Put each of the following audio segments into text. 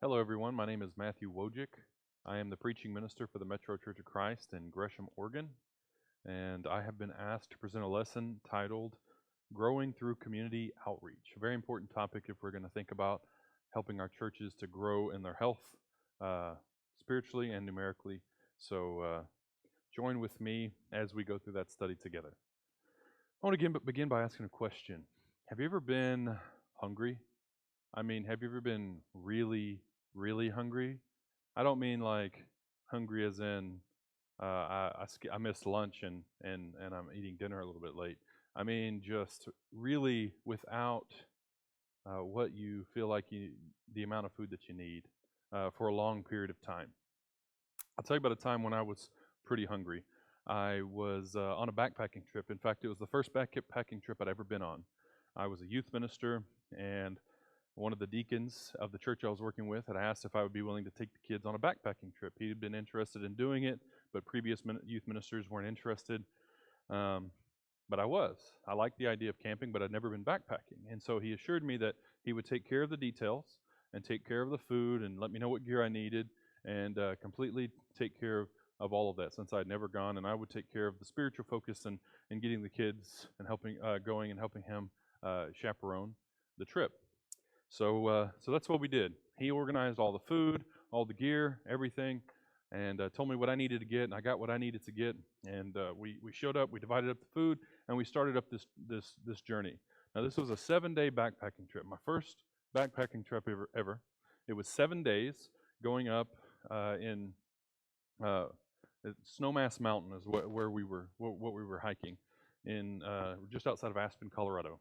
Hello, everyone. My name is Matthew Wojcik. I am the preaching minister for the Metro Church of Christ in Gresham, Oregon, and I have been asked to present a lesson titled Growing Through Community Outreach. A very important topic if we're going to think about helping our churches to grow in their health, spiritually and numerically. So join with me as we go through that study together. I want to begin by asking a question. Have you ever been hungry? Have you ever been really, really hungry? I don't mean like hungry as in I missed lunch and I'm eating dinner a little bit late. I mean just really without what you feel like the amount of food that you need for a long period of time. I'll tell you about a time when I was pretty hungry. I was on a backpacking trip. In fact, it was the first backpacking trip I'd ever been on. I was a youth minister, and one of the deacons of the church I was working with had asked if I would be willing to take the kids on a backpacking trip. He had been interested in doing it, but previous youth ministers weren't interested. But I was. I liked the idea of camping, but I'd never been backpacking. And so he assured me that he would take care of the details and take care of the food and let me know what gear I needed and completely take care of all of that since I'd never gone. And I would take care of the spiritual focus and getting the kids and helping him chaperone the trip. So that's what we did. He organized all the food, all the gear, everything, and told me what I needed to get, and I got what I needed to get. And we showed up, we divided up the food, and we started up this journey. Now this was a 7-day backpacking trip, my first backpacking trip ever. It was 7 days going up in Snowmass Mountain is where we were hiking in just outside of Aspen, Colorado,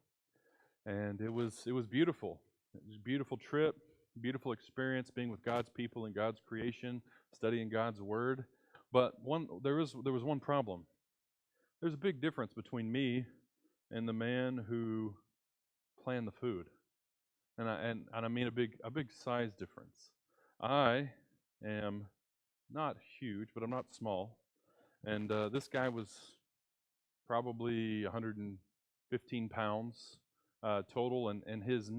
and it was beautiful. It was a beautiful trip, beautiful experience being with God's people and God's creation, studying God's Word. But there was one problem. There's a big difference between me and the man who planned the food, and I mean a big size difference. I am not huge, but I'm not small, and this guy was probably 115 pounds. Total, and his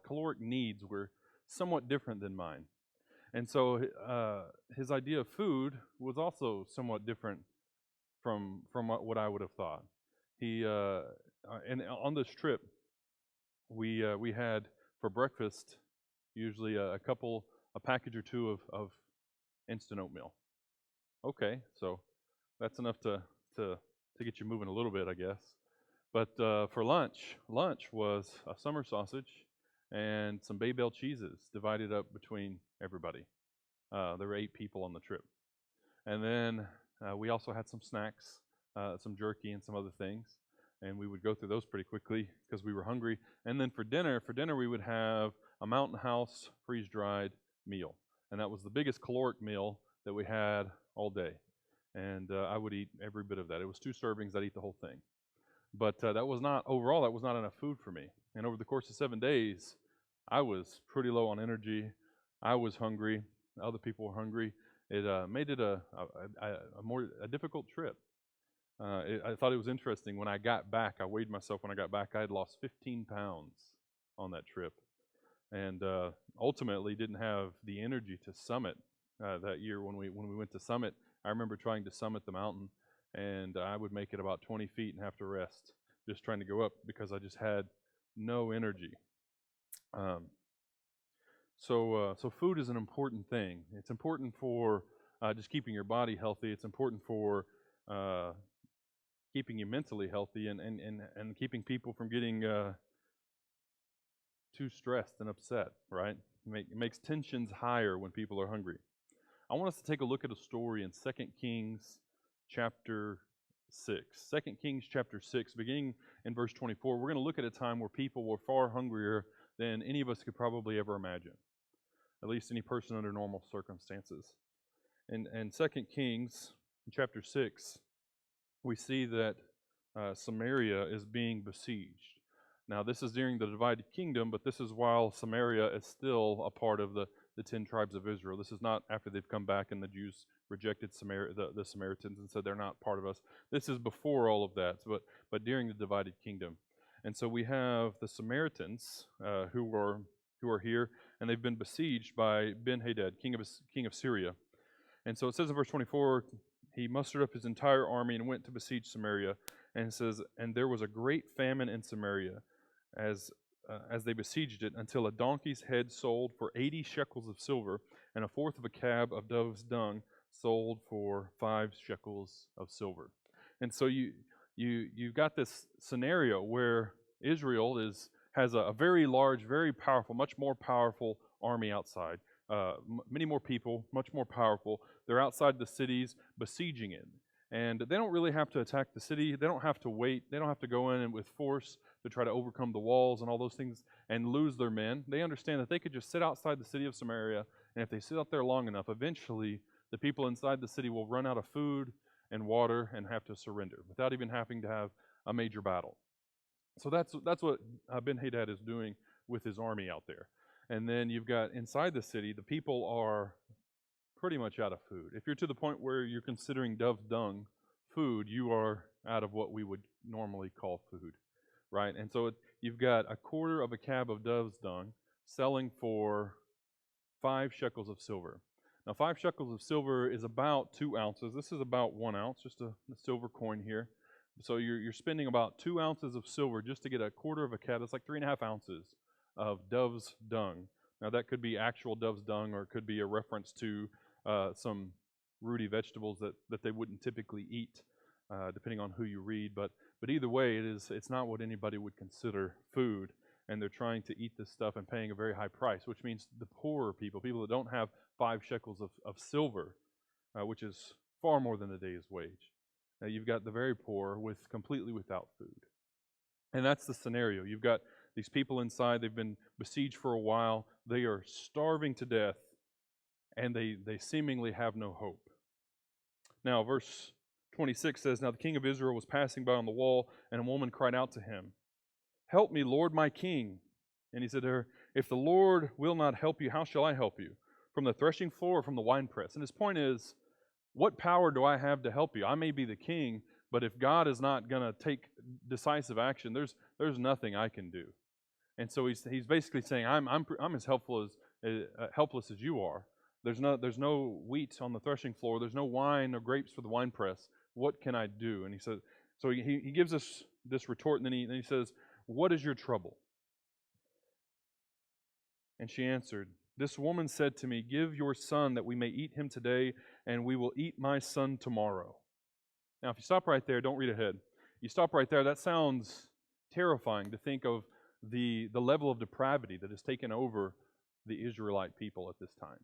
caloric needs were somewhat different than mine, and so his idea of food was also somewhat different from what I would have thought. He and on this trip, we had for breakfast usually a package or two of instant oatmeal. Okay, so that's enough to get you moving a little bit, I guess. But for lunch was a summer sausage and some Babel cheeses divided up between everybody. There were 8 people on the trip. And then we also had some snacks, some jerky and some other things. And we would go through those pretty quickly because we were hungry. And then for dinner we would have a Mountain House freeze-dried meal. And that was the biggest caloric meal that we had all day. And I would eat every bit of that. It was 2 servings. I'd eat the whole thing. But that was not enough food for me. And over the course of 7 days, I was pretty low on energy. I was hungry. Other people were hungry. It made it a difficult trip. I thought it was interesting. When I got back, I weighed myself when I got back. I had lost 15 pounds on that trip. And ultimately didn't have the energy to summit that year when we went to summit. I remember trying to summit the mountain, and I would make it about 20 feet and have to rest just trying to go up because I just had no energy. So food is an important thing. It's important for just keeping your body healthy. It's important for keeping you mentally healthy and keeping people from getting too stressed and upset, right? It makes tensions higher when people are hungry. I want us to take a look at a story in 2 Kings chapter 6. 2 Kings chapter 6, beginning in verse 24, we're going to look at a time where people were far hungrier than any of us could probably ever imagine, at least any person under normal circumstances. And 2 Kings chapter 6, we see that Samaria is being besieged. Now, this is during the divided kingdom, but this is while Samaria is still a part of the 10 tribes of Israel. This is not after they've come back and the Jews rejected the Samaritans and said they're not part of us. This is before all of that, but during the divided kingdom. And so we have the Samaritans who are here, and they've been besieged by Ben-Hadad, king of Syria. And so it says in verse 24, he mustered up his entire army and went to besiege Samaria. And it says, and there was a great famine in Samaria as they besieged it, until a donkey's head sold for 80 shekels of silver, and a fourth of a cab of dove's dung sold for 5 shekels of silver. And so you've got this scenario where Israel has a very large, very powerful, much more powerful army outside. Many more people, much more powerful. They're outside the cities besieging it. And they don't really have to attack the city. They don't have to wait. They don't have to go in and with force to try to overcome the walls and all those things and lose their men. They understand that they could just sit outside the city of Samaria, and if they sit out there long enough, eventually the people inside the city will run out of food and water and have to surrender without even having to have a major battle. So that's what Ben-Hadad is doing with his army out there. And then you've got inside the city, the people are pretty much out of food. If you're to the point where you're considering dove's dung food, you are out of what we would normally call food, right? And so you've got a quarter of a cab of dove's dung selling for 5 shekels of silver. Now, 5 shekels of silver is about 2 ounces. This is about 1 ounce, just a silver coin here. So you're spending about 2 ounces of silver just to get a quarter of a cab. That's like 3.5 ounces of dove's dung. Now, that could be actual dove's dung, or it could be a reference to some rooty vegetables that they wouldn't typically eat, depending on who you read. But either way, it's not what anybody would consider food, and they're trying to eat this stuff and paying a very high price, which means the poorer people that don't have 5 shekels of silver, which is far more than a day's wage. You've got the very poor completely without food. And that's the scenario. You've got these people inside. They've been besieged for a while. They are starving to death, and they seemingly have no hope. Now, verse 26 says, now the king of Israel was passing by on the wall, and a woman cried out to him, help me, Lord, my king. And he said to her, if the Lord will not help you, how shall I help you? From the threshing floor or from the winepress? And his point is, what power do I have to help you? I may be the king, but if God is not going to take decisive action, there's nothing I can do. And so he's basically saying, I'm as helpless as you are. There's no wheat on the threshing floor. There's no wine or grapes for the winepress. What can I do? And he said, so he gives us this retort, and then he says, what is your trouble? And she answered, this woman said to me, give your son that we may eat him today, and we will eat my son tomorrow. Now, if you stop right there, don't read ahead. You stop right there, that sounds terrifying to think of the level of depravity that has taken over the Israelite people at this time.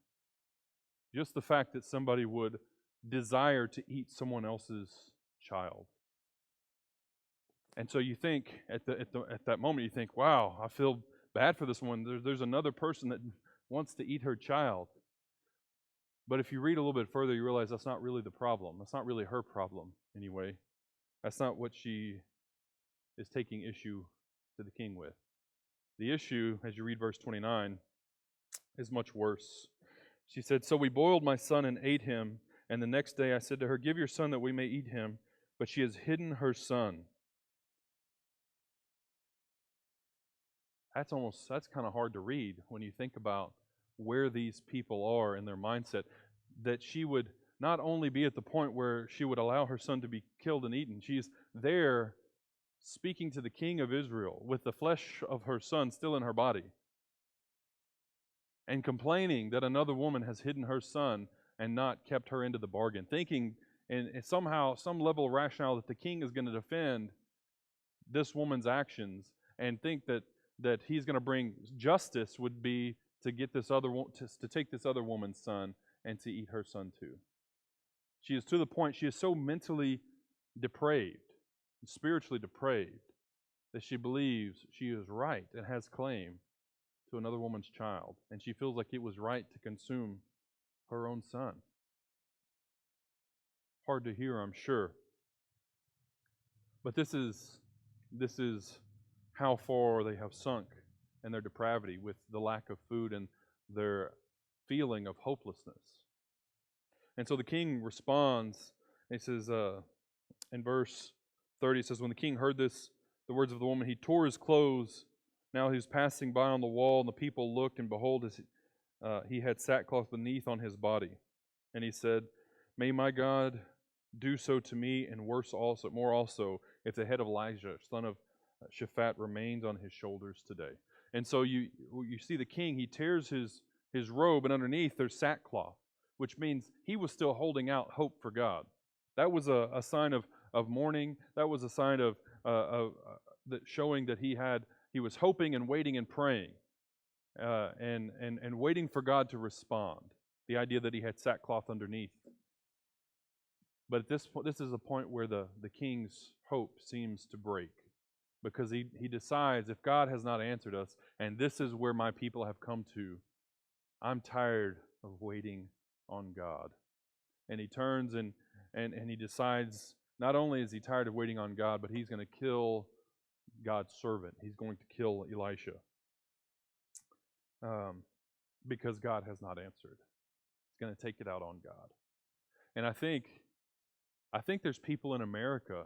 Just the fact that somebody would desire to eat someone else's child. And so you think, at that moment, you think, wow, I feel bad for this one. There's another person that wants to eat her child. But if you read a little bit further, you realize that's not really the problem. That's not really her problem, anyway. That's not what she is taking issue to the king with. The issue, as you read verse 29, is much worse. She said, so we boiled my son and ate him, and the next day I said to her, give your son that we may eat him, but she has hidden her son. That's kind of hard to read when you think about where these people are in their mindset, that she would not only be at the point where she would allow her son to be killed and eaten, she's there speaking to the king of Israel with the flesh of her son still in her body, and complaining that another woman has hidden her son and not kept her into the bargain, thinking and somehow some level of rationale that the king is going to defend this woman's actions, and think that he's going to bring justice would be to get this to take this other woman's son and to eat her son too. She is to the point, she is so mentally depraved, spiritually depraved, that she believes she is right and has claim to another woman's child, and she feels like it was right to consume her own son. Hard to hear, I'm sure. But this is how far they have sunk in their depravity with the lack of food and their feeling of hopelessness. And so the king responds, and he says, in verse 30, it says, when the king heard the words of the woman, he tore his clothes Now he was passing by on the wall, and the people looked, and behold, he had sackcloth beneath on his body. And he said, May my God do so to me, and more also, if the head of Elijah, son of Shaphat, remains on his shoulders today. And so you see the king, he tears his robe, and underneath there's sackcloth, which means he was still holding out hope for God. That was a sign of mourning. That was a sign of that showing that he was hoping and waiting and praying, and waiting for God to respond. The idea that he had sackcloth underneath. But at this is a point where the king's hope seems to break, because he decides, if God has not answered us, and this is where my people have come to, I'm tired of waiting on God. And he turns and he decides, not only is he tired of waiting on God, but he's going to kill God's servant. He's going to kill Elisha, because God has not answered. He's going to take it out on God. And I think there's people in America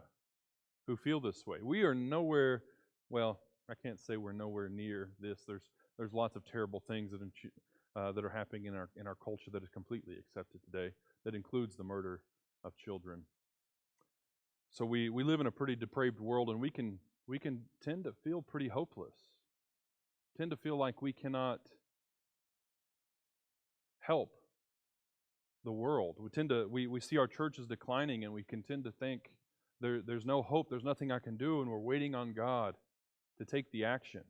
who feel this way. We are nowhere, well, I can't say we're nowhere near this. There's lots of terrible things that are happening in our culture that is completely accepted today, that includes the murder of children. So we live in a pretty depraved world, and we can tend to feel pretty hopeless. Tend to feel like we cannot help the world. We see our churches declining, and we can tend to think there's no hope, there's nothing I can do, and we're waiting on God to take the action.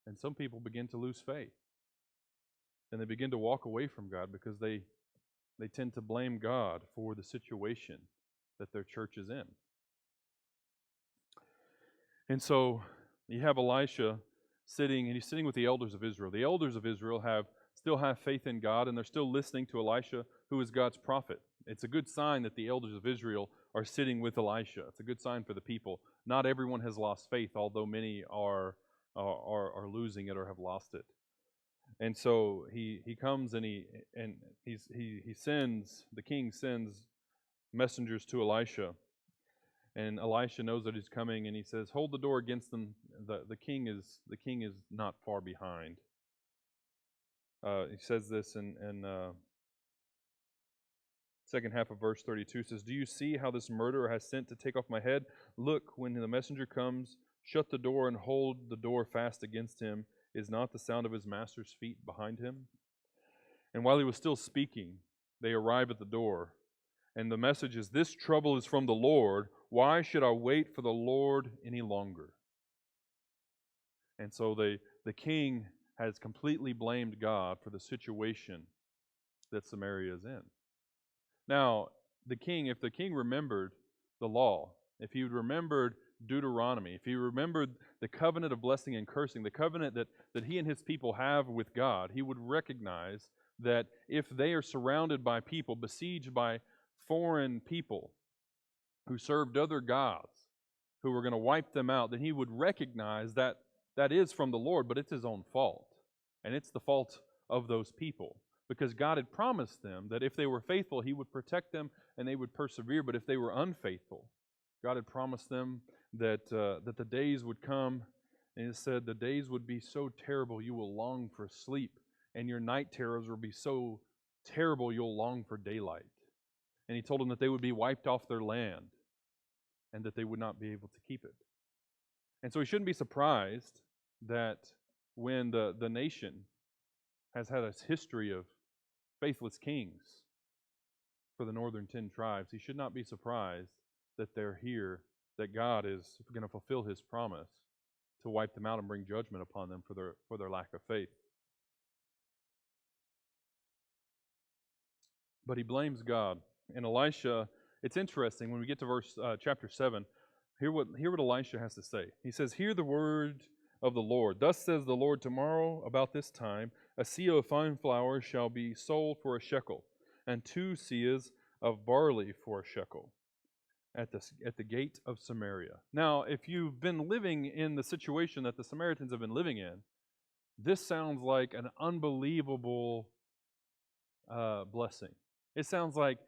And some people begin to lose faith. And they begin to walk away from God because they tend to blame God for the situation that their church is in. And so you have Elisha sitting, and he's sitting with the elders of Israel. The elders of Israel still have faith in God, and they're still listening to Elisha, who is God's prophet. It's a good sign that the elders of Israel are sitting with Elisha. It's a good sign for the people. Not everyone has lost faith, although many are losing it or have lost it. And so he comes and he sends, the king sends messengers to Elisha. And Elisha knows that he's coming, and he says, "Hold the door against them. The king is not far behind." He says this in second half of verse 32, says, "Do you see how this murderer has sent to take off my head? Look, when the messenger comes, shut the door and hold the door fast against him. Is not the sound of his master's feet behind him?" And while he was still speaking, they arrive at the door. And the message is, "This trouble is from the Lord. Why should I wait for the Lord any longer?" And so the king has completely blamed God for the situation that Samaria is in. Now, if the king remembered the law, if he remembered Deuteronomy, if he remembered the covenant of blessing and cursing, the covenant that he and his people have with God, he would recognize that if they are surrounded by people, besieged by foreign people who served other gods, who were going to wipe them out, then he would recognize that that is from the Lord, but it's his own fault. And it's the fault of those people. Because God had promised them that if they were faithful, he would protect them and they would persevere. But if they were unfaithful, God had promised them that the days would come, and it said the days would be so terrible you will long for sleep, and your night terrors will be so terrible you'll long for daylight. And he told them that they would be wiped off their land and that they would not be able to keep it. And so we shouldn't be surprised that when the nation has had a history of faithless kings for the northern 10 tribes, he should not be surprised that they're here, that God is going to fulfill his promise to wipe them out and bring judgment upon them for their lack of faith. But he blames God. And Elisha, it's interesting, when we get to verse chapter 7, hear what Elisha has to say. He says, "Hear the word of the Lord. Thus says the Lord, tomorrow about this time, a seah of fine flour shall be sold for a shekel, and 2 seahs of barley for a shekel at the gate of Samaria." Now, if you've been living in the situation that the Samaritans have been living in, this sounds like an unbelievable blessing. It sounds like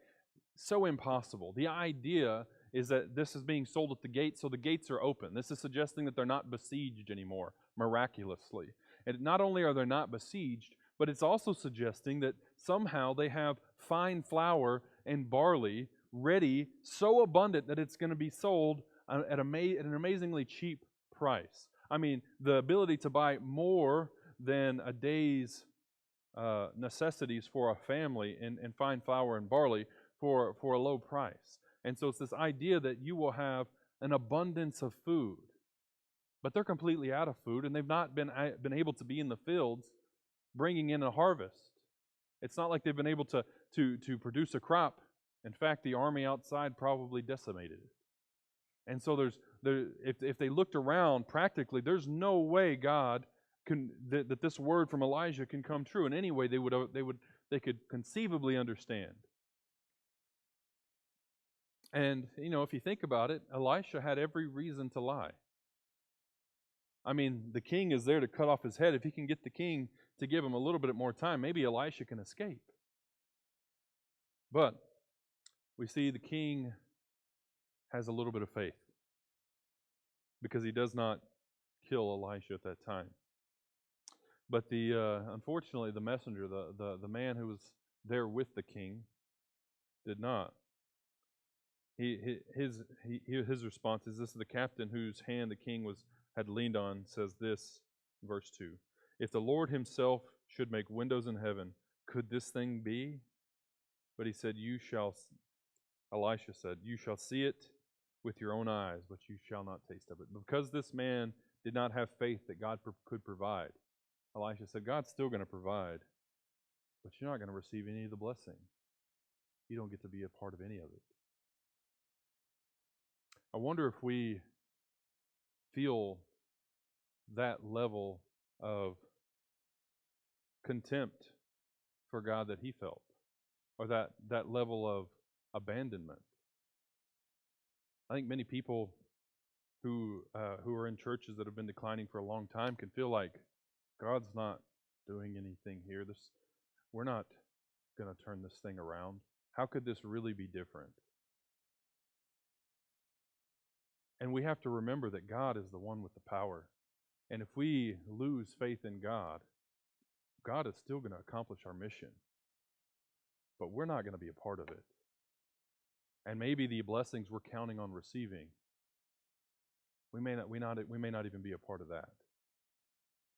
so impossible. The idea is that this is being sold at the gate, so the gates are open. This is suggesting that they're not besieged anymore, miraculously. And not only are they not besieged, but it's also suggesting that somehow they have fine flour and barley ready, so abundant that it's going to be sold at an amazingly cheap price. I mean, the ability to buy more than a day's necessities for a family in fine flour and barley for a low price. And so it's this idea that you will have an abundance of food. But they're completely out of food, and they've not been able to be in the fields bringing in a harvest. It's not like they've been able to produce a crop. In fact, the army outside probably decimated it. And so if they looked around practically, there's no way God that this word from Elijah can come true in any way they could conceivably understand. And if you think about it, Elisha had every reason to lie. I mean, the king is there to cut off his head. If he can get the king to give him a little bit more time, maybe Elisha can escape. But we see the king has a little bit of faith because he does not kill Elisha at that time. But unfortunately, the messenger, the man who was there with the king, did not. His response is this: the captain whose hand the king had leaned on says this, verse 2: "If the Lord himself should make windows in heaven, could this thing be?" But he said, Elisha said, "You shall see it with your own eyes, but you shall not taste of it." Because this man did not have faith that God could provide, Elisha said, "God's still going to provide, but you're not going to receive any of the blessing. You don't get to be a part of any of it." I wonder if we feel that level of contempt for God that he felt, or that level of abandonment. I think many people who are in churches that have been declining for a long time can feel like God's not doing anything here. We're not going to turn this thing around. How could this really be different? And we have to remember that God is the one with the power. And if we lose faith in God, God is still going to accomplish our mission. But we're not going to be a part of it. And maybe the blessings we're counting on receiving, we may not even be a part of that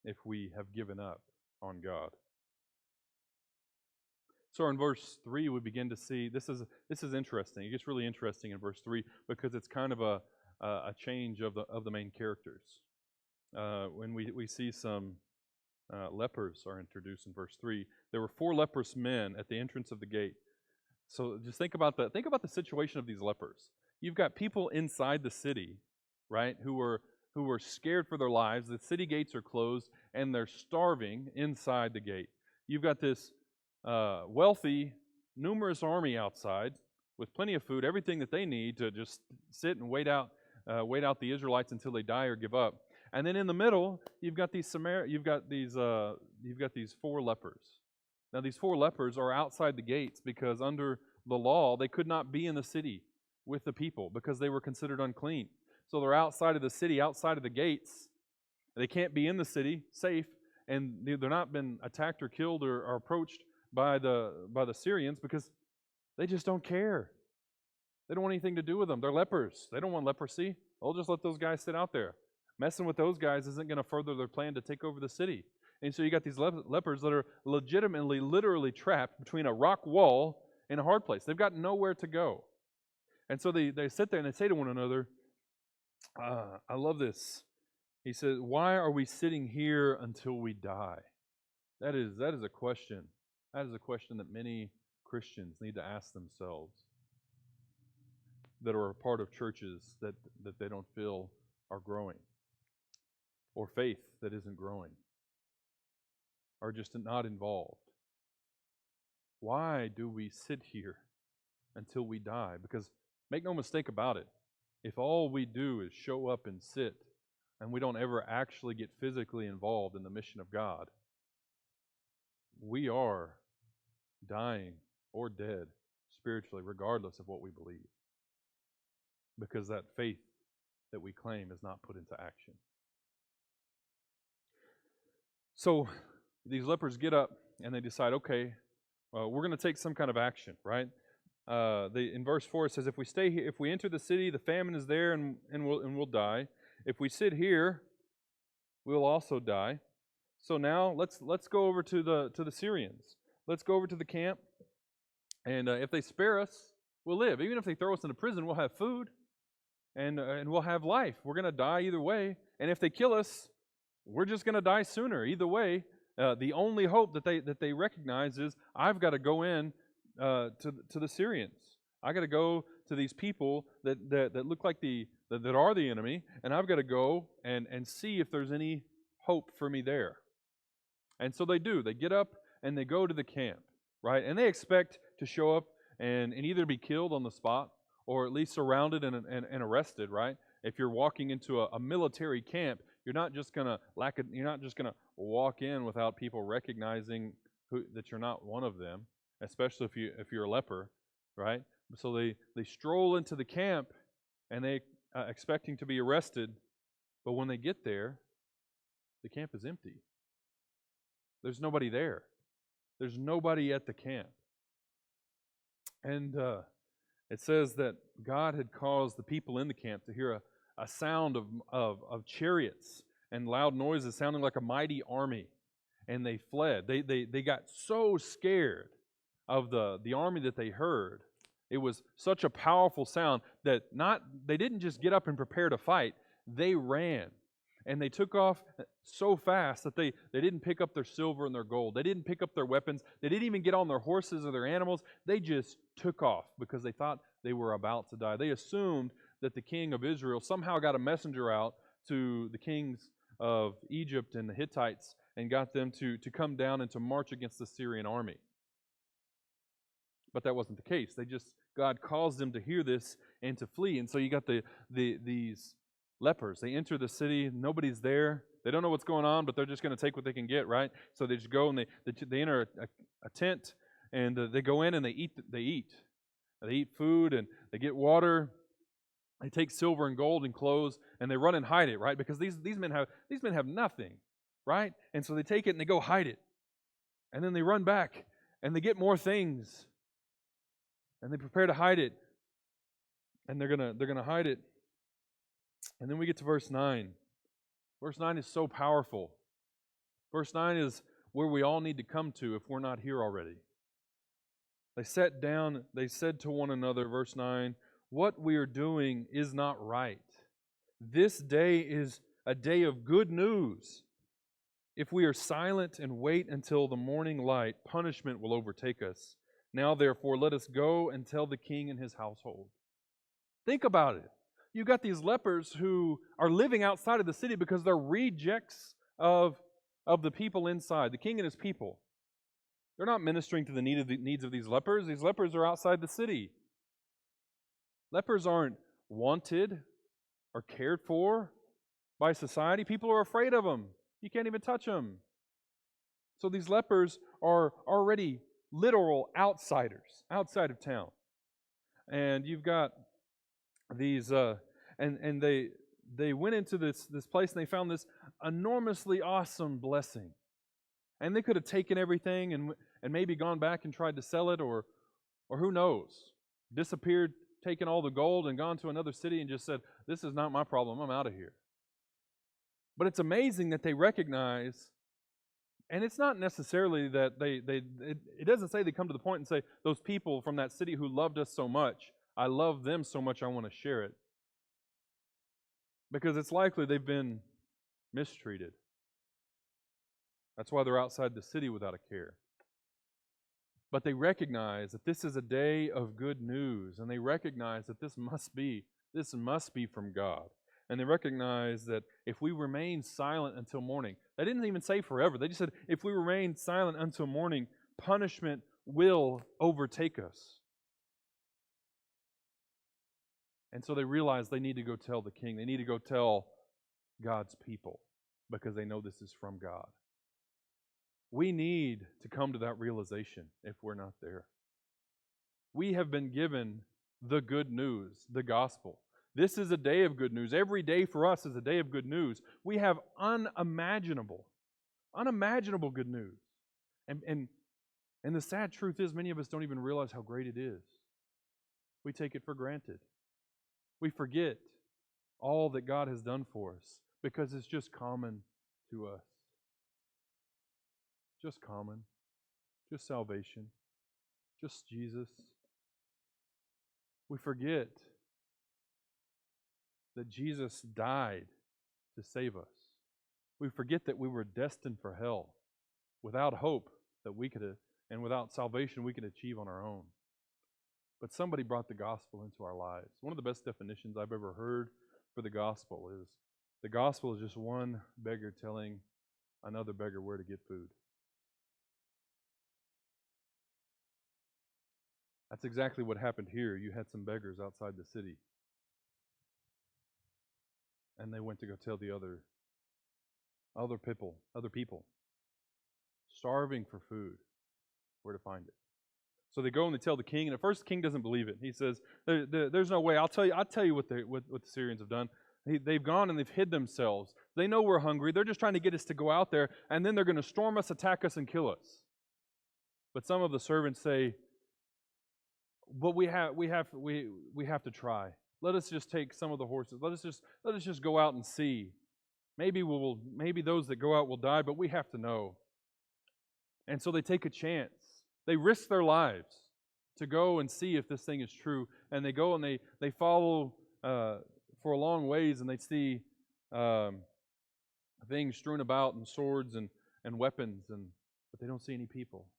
if we have given up on God. So in verse 3, we begin to see this is interesting. It gets really interesting in verse 3 because it's kind of a change of the main characters. When we see some lepers are introduced in verse 3. There were 4 leprous men at the entrance of the gate. So just think about the situation of these lepers. You've got people inside the city, right, who were scared for their lives. The city gates are closed, and they're starving inside the gate. You've got this wealthy, numerous army outside with plenty of food, everything that they need to just sit and wait out the Israelites until they die or give up. And then in the middle, you've got these 4 lepers. Now these 4 lepers are outside the gates because under the law they could not be in the city with the people because they were considered unclean. So they're outside of the city, outside of the gates. They can't be in the city safe, and they're not been attacked or killed or approached by the Syrians because they just don't care. They don't want anything to do with them. They're lepers. They don't want leprosy. They'll just let those guys sit out there. Messing with those guys isn't going to further their plan to take over the city. And so you got these lepers that are legitimately, literally trapped between a rock wall and a hard place. They've got nowhere to go. And so they sit there and they say to one another, I love this. He says, "Why are we sitting here until we die?" That is a question. That is a question that many Christians need to ask themselves that are a part of churches that they don't feel are growing, or faith that isn't growing, or just not involved. Why do we sit here until we die? Because make no mistake about it, if all we do is show up and sit and we don't ever actually get physically involved in the mission of God, we are dying or dead spiritually, regardless of what we believe. because that faith that we claim is not put into action. So these lepers get up and they decide, okay, we're going to take some kind of action, right? In verse 4 it says, if we stay here, if we enter the city, the famine is there, and we'll die. If we sit here, we'll also die. So now let's go over to the Syrians. Let's go over to the camp, and if they spare us, we'll live. Even if they throw us into prison, we'll have food, and we'll have life. We're going to die either way. And if they kill us, we're just going to die sooner. Either way, the only hope that they recognize is I've got to go in to the Syrians. I got to go to these people that look like that are the enemy, and I've got to go and see if there's any hope for me there. And so they do. They get up and they go to the camp, right? And they expect to show up and either be killed on the spot or at least surrounded and arrested, right? If you're walking into a military camp, you're not just gonna walk in without people recognizing that you're not one of them, especially if you're a leper, right? So they stroll into the camp and they expecting to be arrested, but when they get there, the camp is empty. There's nobody there. There's nobody at the camp. And it says that God had caused the people in the camp to hear a sound of chariots and loud noises sounding like a mighty army. And they fled. They got so scared of the army that they heard. It was such a powerful sound that they didn't just get up and prepare to fight. They ran. And they took off so fast that they didn't pick up their silver and their gold. They didn't pick up their weapons. They didn't even get on their horses or their animals. They just took off because they thought they were about to die. They assumed that the king of Israel somehow got a messenger out to the kings of Egypt and the Hittites and got them to come down and to march against the Syrian army. But that wasn't the case. God caused them to hear this and to flee. And so you got these lepers. They enter the city. Nobody's there. They don't know what's going on, but they're just going to take what they can get, right? So they just go and they enter a tent, and they go in and they eat. They eat food and they get water. They take silver and gold and clothes, and they run and hide it, right? Because these men have nothing, right? And so they take it and they go hide it, and then they run back and they get more things, and they prepare to hide it, and they're gonna hide it. And then we get to verse 9. Verse 9 is so powerful. Verse 9 is where we all need to come to if we're not here already. They sat down, they said to one another, verse 9, what we are doing is not right. This day is a day of good news. If we are silent and wait until the morning light, punishment will overtake us. Now therefore let us go and tell the king and his household. Think about it. You've got these lepers who are living outside of the city because they're rejects of the people inside, the king and his people. They're not ministering to the needs of these lepers. These lepers are outside the city. Lepers aren't wanted or cared for by society. People are afraid of them. You can't even touch them. So these lepers are already literal outsiders, outside of town. And you've got these, and they went into this place and they found this enormously awesome blessing. And they could have taken everything and maybe gone back and tried to sell it, or who knows, disappeared, taken all the gold and gone to another city and just said, this is not my problem, I'm out of here. But it's amazing that they recognize, and it's not necessarily that it doesn't say they come to the point and say, those people from that city who loved us so much, I love them so much I want to share it. Because it's likely they've been mistreated. That's why they're outside the city without a care. But they recognize that this is a day of good news, and they recognize that this must be from God. And they recognize that if we remain silent until morning, they didn't even say forever. They just said, if we remain silent until morning, punishment will overtake us. And so they realize they need to go tell the king. They need to go tell God's people because they know this is from God. We need to come to that realization if we're not there. We have been given the good news, the gospel. This is a day of good news. Every day for us is a day of good news. We have unimaginable good news. And the sad truth is many of us don't even realize how great it is. We take it for granted. We forget all that God has done for us because it's just common to us. Just common. Just salvation. Just Jesus. We forget that Jesus died to save us. We forget that we were destined for hell without hope that we could, and without salvation we could achieve on our own. But somebody brought the gospel into our lives. One of the best definitions I've ever heard for the gospel is just one beggar telling another beggar where to get food. That's exactly what happened here. You had some beggars outside the city. And they went to go tell the other people, starving for food, where to find it. So they go and they tell the king, and at first the king doesn't believe it. He says, "There's no way. I'll tell you what the Syrians have done. They've gone and they've hid themselves. They know we're hungry. They're just trying to get us to go out there, and then they're going to storm us, attack us, and kill us." But some of the servants say, "But we have to try. Let us just take some of the horses. Let us just go out and see. Maybe those that go out will die, but we have to know." And so they take a chance. They risk their lives to go and see if this thing is true. And they go and they follow for a long ways, and they see things strewn about, and swords and weapons, but they don't see any people.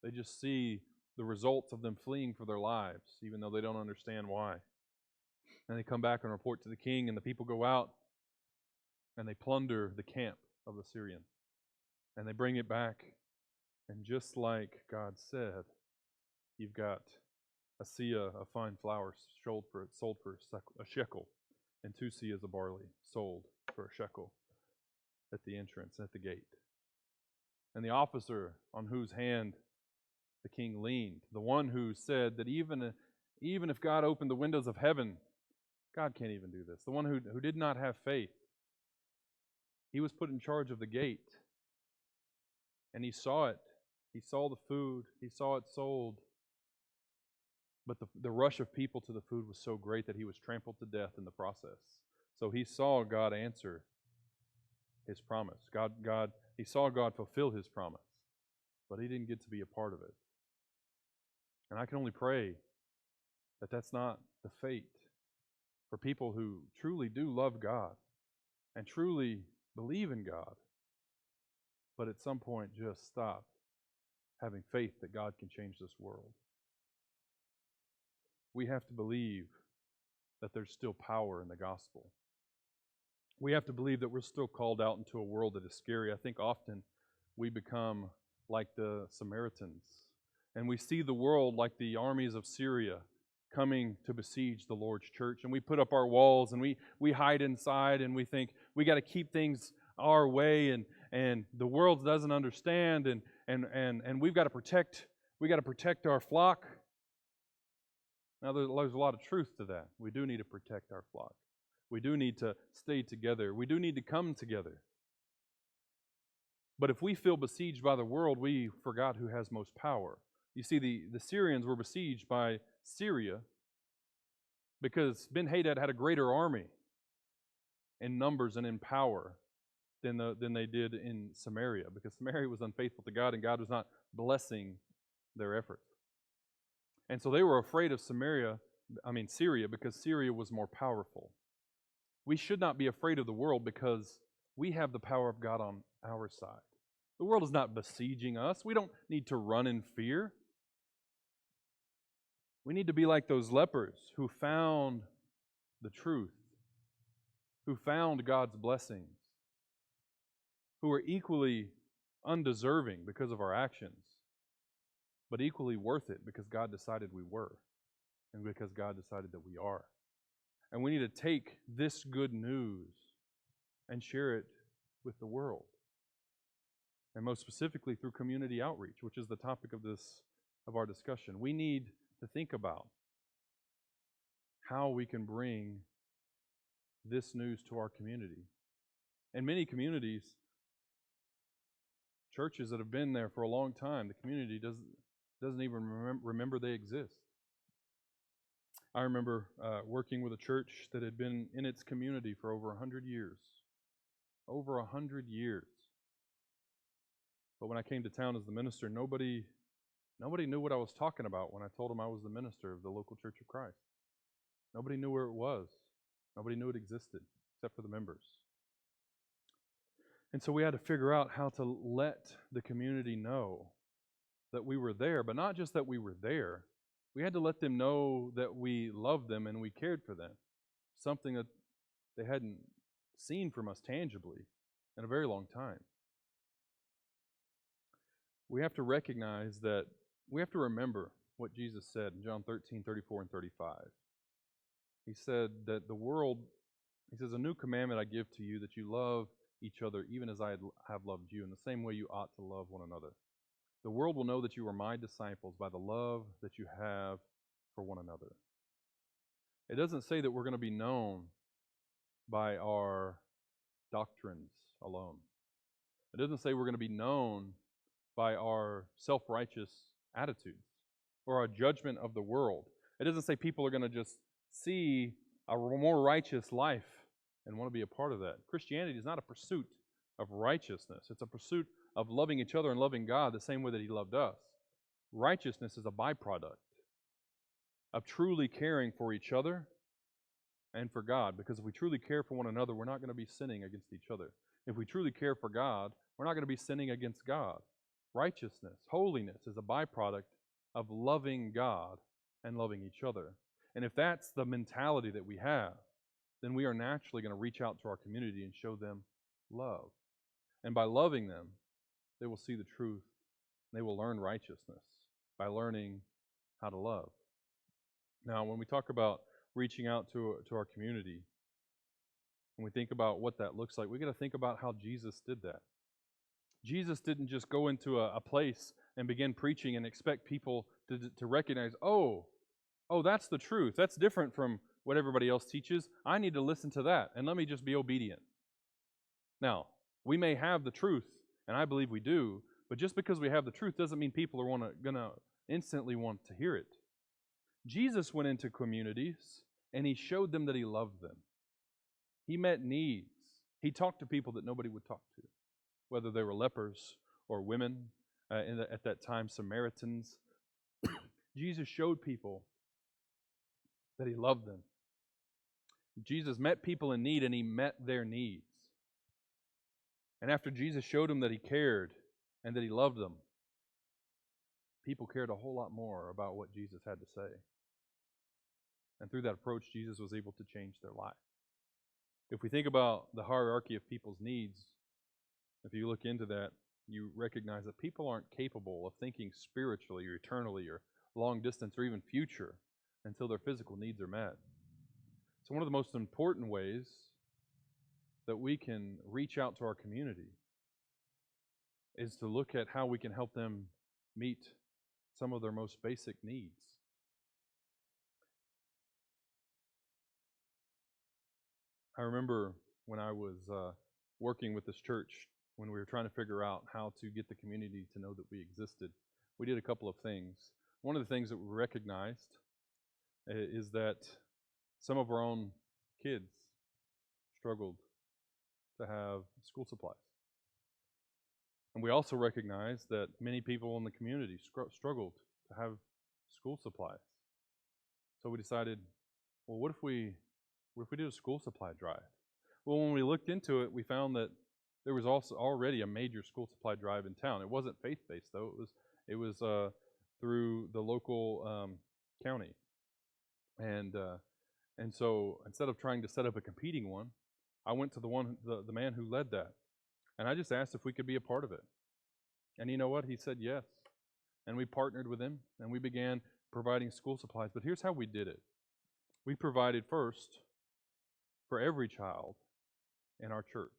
They just see the results of them fleeing for their lives, even though they don't understand why. And they come back and report to the king, and the people go out and they plunder the camp of the Syrian. And they bring it back. And just like God said, you've got a seah of fine flour sold for a shekel, and 2 seahs of barley sold for a shekel at the entrance, at the gate. And the officer on whose hand the king leaned, the one who said that even if God opened the windows of heaven, God can't even do this. The one who did not have faith, he was put in charge of the gate. And he saw it. He saw the food. He saw it sold. But the rush of people to the food was so great that he was trampled to death in the process. So he saw God answer his promise. He saw God fulfill his promise. But he didn't get to be a part of it. And I can only pray that that's not the fate for people who truly do love God and truly believe in God, but at some point just stop having faith that God can change this world. We have to believe that there's still power in the gospel. We have to believe that we're still called out into a world that is scary. I think often we become like the Samaritans, and we see the world like the armies of Syria coming to besiege the Lord's church. And we put up our walls, and we hide inside, and we think we got to keep things our way, and the world doesn't understand, and we've got to protect our flock. Now there's a lot of truth to that. We do need to protect our flock. We do need to stay together. We do need to come together. But if we feel besieged by the world, we forgot who has most power. You see, the Syrians were besieged by Syria because Ben-Hadad had a greater army in numbers and in power than they did in Samaria, because Samaria was unfaithful to God and God was not blessing their efforts. And so they were afraid of Syria, because Syria was more powerful. We should not be afraid of the world because we have the power of God on our side. The world is not besieging us. We don't need to run in fear. We need to be like those lepers who found the truth, who found God's blessings, who are equally undeserving because of our actions, but equally worth it because God decided we were, and because God decided that we are. And we need to take this good news and share it with the world. And most specifically through community outreach, which is the topic of our discussion. We need to think about how we can bring this news to our community. In many communities, churches that have been there for a long time, the community doesn't even remember they exist. I remember working with a church that had been in its community for over 100 years. Over 100 years. But when I came to town as the minister, nobody knew what I was talking about when I told them I was the minister of the local Church of Christ. Nobody knew where it was. Nobody knew it existed, except for the members. And so we had to figure out how to let the community know that we were there, but not just that we were there. We had to let them know that we loved them and we cared for them, something that they hadn't seen from us tangibly in a very long time. We have to recognize that we have to remember what Jesus said in John 13, 34, and 35. He said that he says, a new commandment I give to you, that you love each other even as I have loved you. In the same way you ought to love one another. The world will know that you are my disciples by the love that you have for one another. It doesn't say that we're going to be known by our doctrines alone. It doesn't say we're going to be known by our self-righteous attitudes or our judgment of the world. It doesn't say people are going to just see a more righteous life and want to be a part of that. Christianity is not a pursuit of righteousness. It's a pursuit of loving each other and loving God the same way that He loved us. Righteousness is a byproduct of truly caring for each other and for God, because if we truly care for one another, we're not going to be sinning against each other. If we truly care for God, we're not going to be sinning against God. Righteousness, holiness is a byproduct of loving God and loving each other. And if that's the mentality that we have, then we are naturally going to reach out to our community and show them love. And by loving them, they will see the truth. They will learn righteousness by learning how to love. Now, when we talk about reaching out to our community, when we think about what that looks like, we got to think about how Jesus did that. Jesus didn't just go into a place and begin preaching and expect people to recognize, oh, that's the truth. That's different from what everybody else teaches. I need to listen to that, and let me just be obedient. Now, we may have the truth, and I believe we do, but just because we have the truth doesn't mean people are going to instantly want to hear it. Jesus went into communities, and He showed them that He loved them. He met needs. He talked to people that nobody would talk to, whether they were lepers or women, at that time Samaritans. Jesus showed people that He loved them. Jesus met people in need, and He met their needs. And after Jesus showed them that He cared and that He loved them, people cared a whole lot more about what Jesus had to say. And through that approach, Jesus was able to change their life. If we think about the hierarchy of people's needs, if you look into that, you recognize that people aren't capable of thinking spiritually or eternally or long distance or even future until their physical needs are met. So one of the most important ways that we can reach out to our community is to look at how we can help them meet some of their most basic needs. I remember when I was working with this church, when we were trying to figure out how to get the community to know that we existed, we did a couple of things. One of the things that we recognized is that some of our own kids struggled to have school supplies. And we also recognized that many people in the community struggled to have school supplies. So we decided, well, what if we did a school supply drive? Well, when we looked into it, we found that there was also already a major school supply drive in town. It wasn't faith-based, though. It was through the local county. And so instead of trying to set up a competing one, I went to the man who led that. And I just asked if we could be a part of it. And you know what? He said yes. And we partnered with him, and we began providing school supplies. But here's how we did it. We provided first for every child in our church.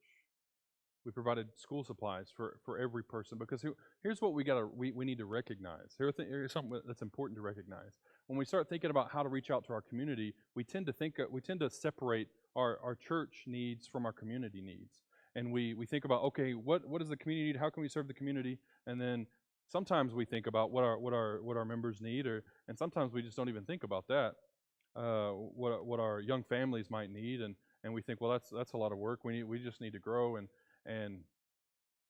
We provided school supplies for every person, because here's what we need to recognize. Here's something that's important to recognize. when we start thinking about how to reach out to our community, we tend to separate our church needs from our community needs. And we think about, okay, what does the community need? How can we serve the community? And then sometimes we think about what our members need, and sometimes we just don't even think about that. What our young families might need, and we think, well, that's a lot of work. We just need to grow, and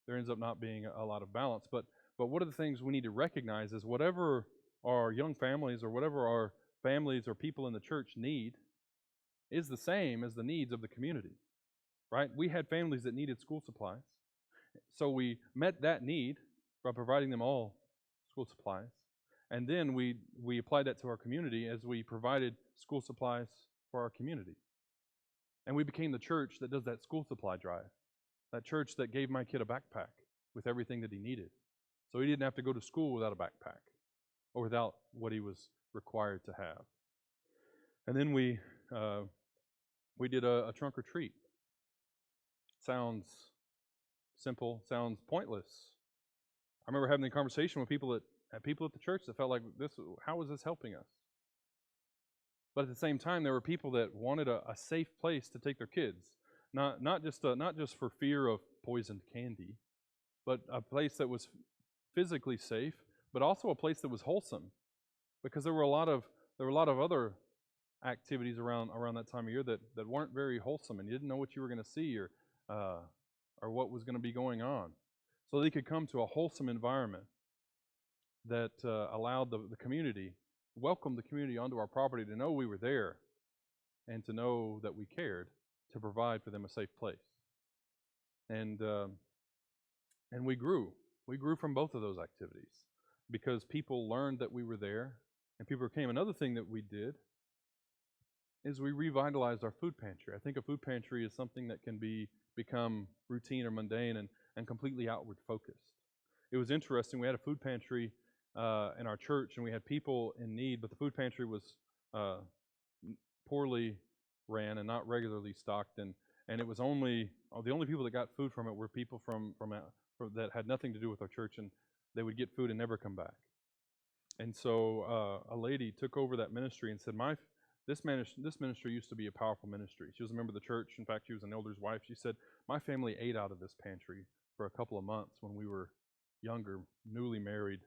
there ends up not being a lot of balance. But what are the things we need to recognize is whatever our young families or whatever our families or people in the church need is the same as the needs of the community, right? We had families that needed school supplies, so we met that need by providing them all school supplies. And then we applied that to our community as we provided school supplies for our community. And we became the church that does that school supply drive, that church that gave my kid a backpack with everything that he needed. So he didn't have to go to school without a backpack or without what he was required to have. And then we did a trunk or treat. Sounds simple, sounds pointless. I remember having a conversation with people at the church that felt like, how is this helping us? But at the same time, there were people that wanted a safe place to take their kids, not just for fear of poisoned candy, but a place that was physically safe, but also a place that was wholesome, because there were a lot of other activities around that time of year that weren't very wholesome, and you didn't know what you were going to see or what was going to be going on. So they could come to a wholesome environment that allowed the community, welcomed the community onto our property, to know we were there and to know that we cared, to provide for them a safe place. And we grew. We grew from both of those activities because people learned that we were there, and people came. Another thing that we did is we revitalized our food pantry. I think a food pantry is something that can become routine or mundane and completely outward focused. It was interesting. We had a food pantry in our church, and we had people in need, but the food pantry was poorly ran and not regularly stocked, and it was the only people that got food from it were people from that had nothing to do with our church, and they would get food and never come back. And so a lady took over that ministry and said, this ministry used to be a powerful ministry. She was a member of the church. In fact, she was an elder's wife. She said, my family ate out of this pantry for a couple of months when we were younger, newly married,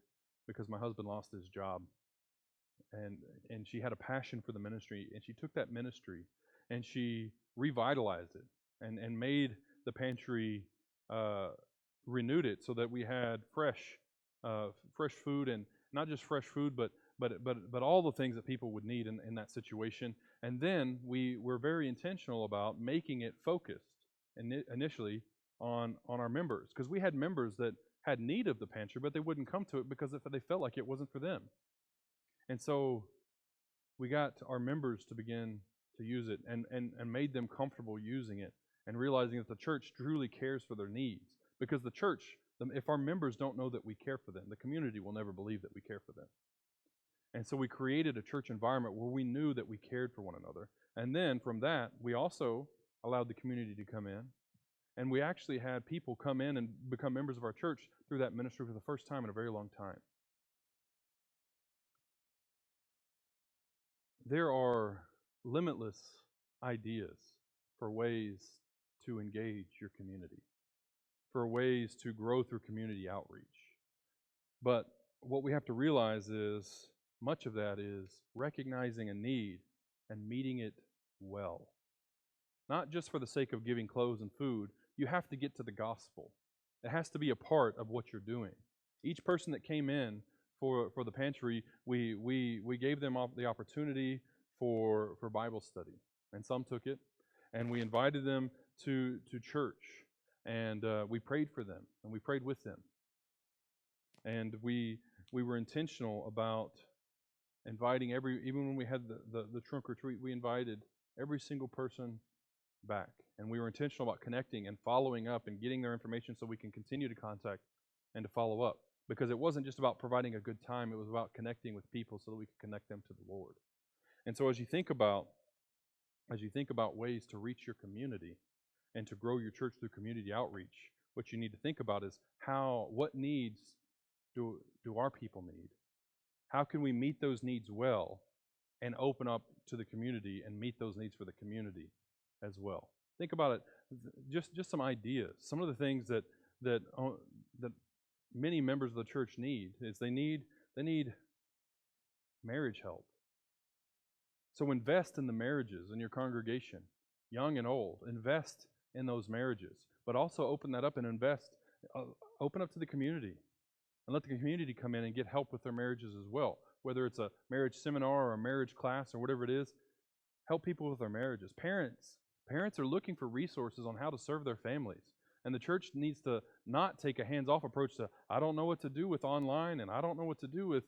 because my husband lost his job. And she had a passion for the ministry, and she took that ministry and she revitalized it and made the pantry, renewed it so that we had fresh food, and not just fresh food, but all the things that people would need in that situation. And then we were very intentional about making it focused initially on our members, because we had members that had need of the pantry, but they wouldn't come to it because they felt like it wasn't for them. And so we got our members to begin to use it and made them comfortable using it, and realizing that the church truly cares for their needs. Because the church, if our members don't know that we care for them, the community will never believe that we care for them. And so we created a church environment where we knew that we cared for one another. And then from that, we also allowed the community to come in. And we actually had people come in and become members of our church through that ministry for the first time in a very long time. There are limitless ideas for ways to engage your community, for ways to grow through community outreach. But what we have to realize is much of that is recognizing a need and meeting it well. Not just for the sake of giving clothes and food. You have to get to the gospel. It has to be a part of what you're doing. Each person that came in for the pantry, we gave them the opportunity for Bible study, and some took it, and we invited them to church, and we prayed for them, and we prayed with them, and we were intentional about inviting even when we had the trunk or treat, we invited every single person back, and we were intentional about connecting and following up and getting their information so we can continue to contact and to follow up, because it wasn't just about providing a good time, it was about connecting with people so that we could connect them to the Lord. And so as you think about ways to reach your community and to grow your church through community outreach, what you need to think about is what needs do our people need? How can we meet those needs well and open up to the community and meet those needs for the community as well? Think about it. Just some ideas. Some of the things that many members of the church need is they need marriage help. So invest in the marriages in your congregation, young and old. Invest in those marriages, but also open that up and open up to the community, and let the community come in and get help with their marriages as well. Whether it's a marriage seminar or a marriage class or whatever it is, help people with their marriages. Parents are looking for resources on how to serve their families. And the church needs to not take a hands-off approach to, I don't know what to do with online, and I don't know what to do with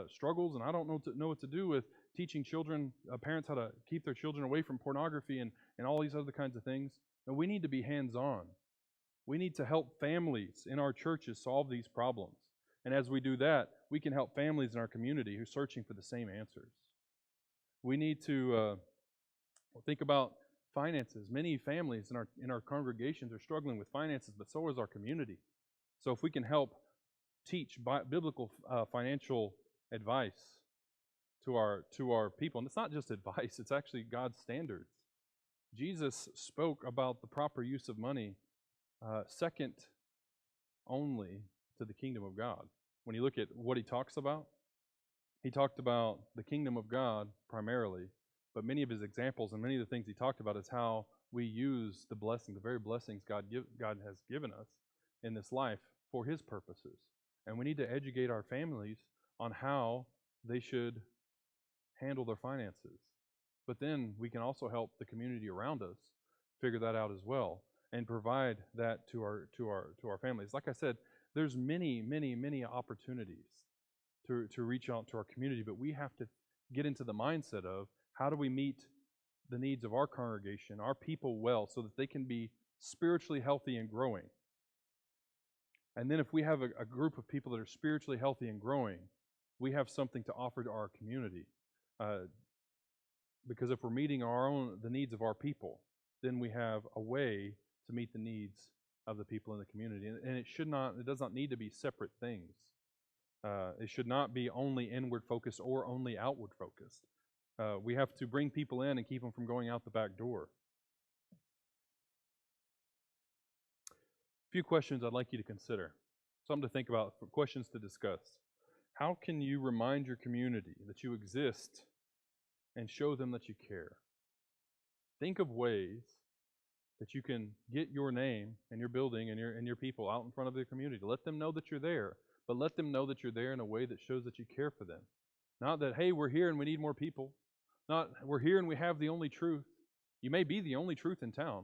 struggles, and I don't know what to do with teaching children, parents how to keep their children away from pornography and all these other kinds of things. And we need to be hands-on. We need to help families in our churches solve these problems. And as we do that, we can help families in our community who are searching for the same answers. We need to think about finances. Many families in our congregations are struggling with finances, but so is our community. So if we can help teach biblical financial advice to our people, and it's not just advice, it's actually God's standards. Jesus spoke about the proper use of money second only to the kingdom of God. When you look at what he talks about, he talked about the kingdom of God primarily, but many of his examples and many of the things he talked about is how we use the very blessings God has given us in this life for his purposes. And we need to educate our families on how they should handle their finances. But then we can also help the community around us figure that out as well and provide that to our families. Like I said, there's many opportunities to reach out to our community, but we have to get into the mindset of how do we meet the needs of our congregation, our people well, so that they can be spiritually healthy and growing. And then if we have a group of people that are spiritually healthy and growing, we have something to offer to our community. Because if we're meeting the needs of our people, then we have a way to meet the needs of the people in the community. And it does not need to be separate things. It should not be only inward focused or only outward focused. We have to bring people in and keep them from going out the back door. A few questions I'd like you to consider. Something to think about, questions to discuss. How can you remind your community that you exist and show them that you care? Think of ways that you can get your name and your building and your people out in front of the community. Let them know that you're there, but let them know that you're there in a way that shows that you care for them. Not that, hey, we're here and we need more people. Not, we're here and we have the only truth. You may be the only truth in town,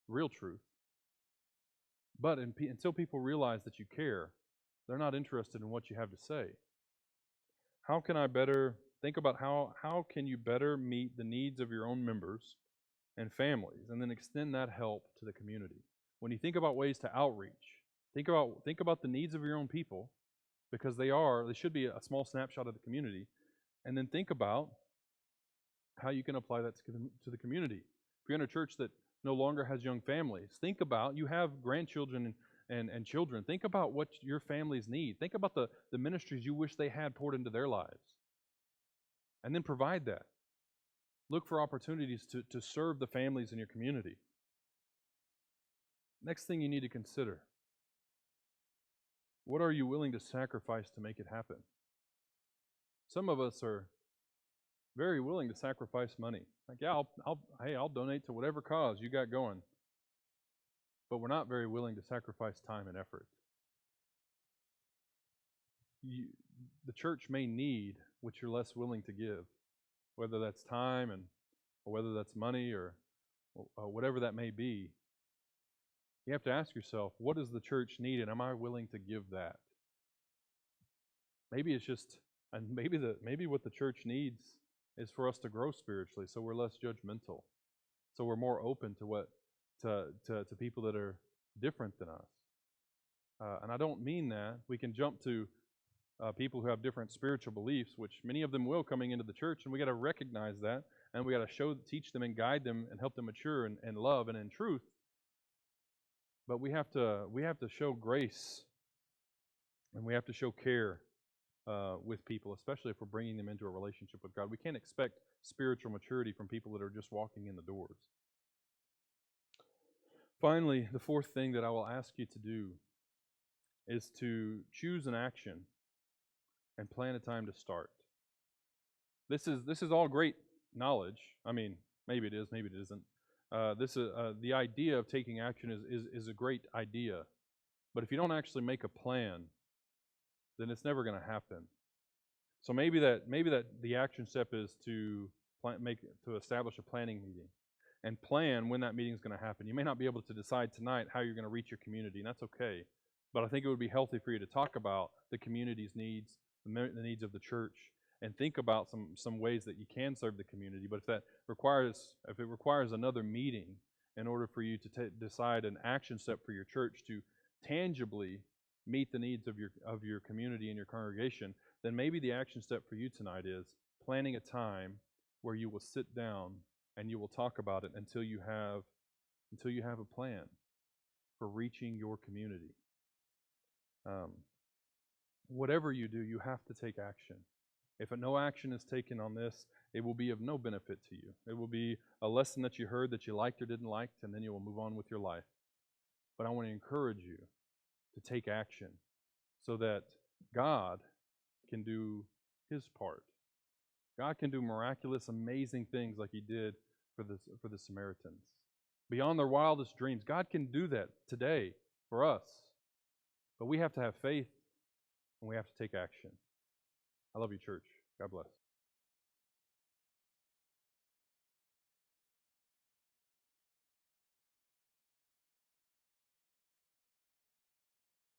real truth. But until people realize that you care, they're not interested in what you have to say. How can I better think about how can you better meet the needs of your own members and families, and then extend that help to the community? When you think about ways to outreach, think about the needs of your own people, because they should be a small snapshot of the community, and then think about how you can apply that to the community. If you're in a church that no longer has young families, think about, you have grandchildren and children, think about what your families need. Think about the ministries you wish they had poured into their lives. And then provide that. Look for opportunities to serve the families in your community. Next thing you need to consider, what are you willing to sacrifice to make it happen? Some of us are very willing to sacrifice money. Like, yeah, I'll donate to whatever cause you got going. But we're not very willing to sacrifice time and effort. The church may need what you're less willing to give, whether that's time or whether that's money or whatever that may be. You have to ask yourself, what does the church need, and am I willing to give that? Maybe it's just, and maybe what the church needs is for us to grow spiritually, so we're less judgmental, so we're more open to people that are different than us. And I don't mean that we can jump to people who have different spiritual beliefs, which many of them will coming into the church, and we got to recognize that, and we got to teach them and guide them and help them mature in love and in truth. But we have to show grace, and we have to show care, with people, especially if we're bringing them into a relationship with God. We can't expect spiritual maturity from people that are just walking in the doors. Finally, the fourth thing that I will ask you to do is to choose an action and plan a time to start. This is all great knowledge. I mean, maybe it is, maybe it isn't. The idea of taking action is a great idea, but if you don't actually make a plan, then it's never going to happen. So maybe that the action step is to establish a planning meeting and plan when that meeting is going to happen. You may not be able to decide tonight how you're going to reach your community, and that's okay. But I think it would be healthy for you to talk about the community's needs, the needs of the church, and think about some ways that you can serve the community. But if it requires another meeting in order for you to decide an action step for your church to tangibly meet the needs of your community and your congregation, then maybe the action step for you tonight is planning a time where you will sit down and you will talk about it until you have a plan for reaching your community. Whatever you do, you have to take action. If no action is taken on this, it will be of no benefit to you. It will be a lesson that you heard that you liked or didn't like, and then you will move on with your life. But I want to encourage you to take action so that God can do His part. God can do miraculous, amazing things like He did for the Samaritans. Beyond their wildest dreams, God can do that today for us. But we have to have faith and we have to take action. I love you, church. God bless.